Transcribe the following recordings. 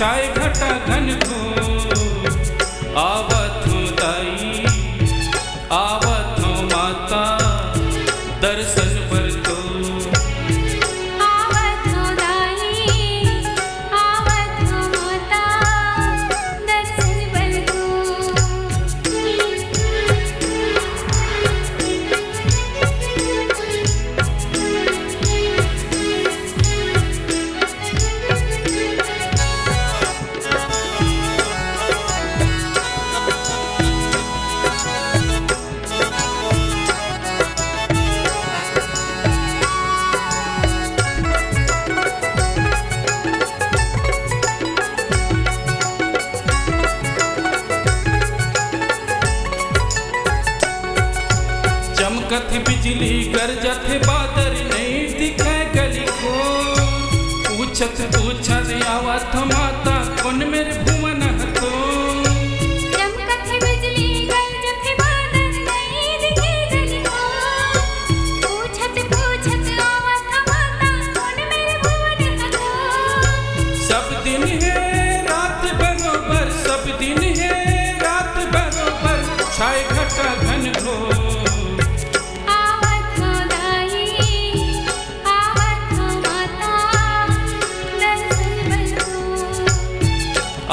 छाए घटा घन घोर। आवत हूँ दाई आवत हूँ माता दर्शन पर तो। आवत हो दाई आवत हो माता दर्शन पर तो। चमकत बिजली गरजत बादर नहीं दिखे गली को। पूछत पूछत आवत माता कौन मेरे भुवन हतो। चमकत बिजली गरजत बादल नहीं दिखे गली को। पूछत पूछत आवत माता कौन मेरे भुवन हतो। सब दिन है रात बरोबर सब दिन है रात बरोबर छाए घटा घन घोर। आवत हो दाई आवत हो माता दर्शन पर तो।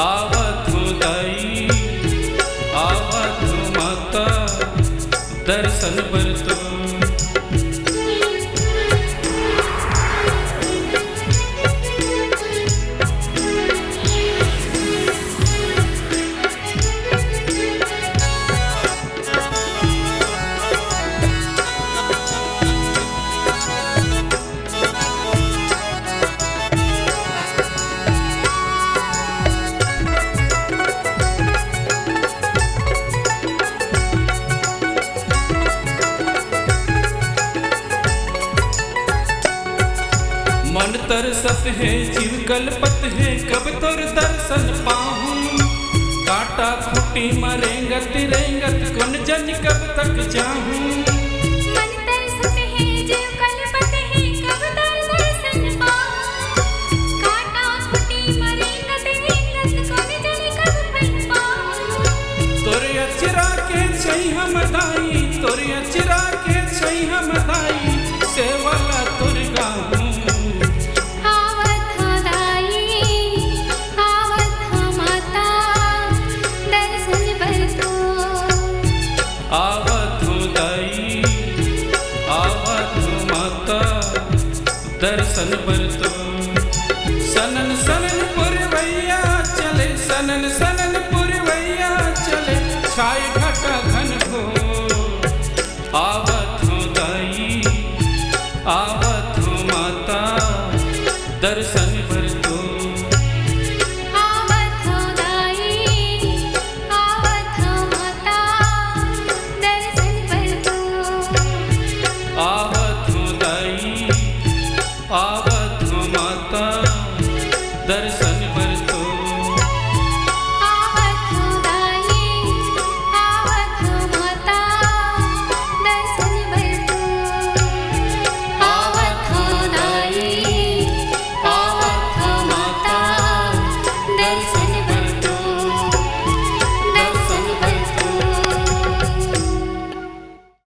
आवत हूँ दाई आवत हूँ माता दर्शन पर तो। मन तरसत है जीव कल्पत है कब तोर दर्शन पाहूं। कांटा खूटी मरेंगत रेंगत कौन जन कब तक जाऊं। मन तरसत है जीव कल्पत है कब तोर दर्शन पाऊं। कांटा खूटी मरेंगत रेंगत कौन जाने कब फल पाऊं। तोरे अचरा के छई हम दाई तोरे अचरा के छई हम दाई सेवाला तोर गाऊं। आवत हो दाई आवत हो माता दर्शन पर तो। आवत हूँ दाई आवत हूँ माता दर्शन पर तो। सनन सनन पुरवैया चले सनन सनन पुरवैया चले छाए घटा घन घोर। आवत हूँ दाई आवत हूँ माता दर्शन पर तो। आवत हो दाई आवत हो माता दर्शन पर तो। आवत हूँ दाई आवत हूँ माता दर्शन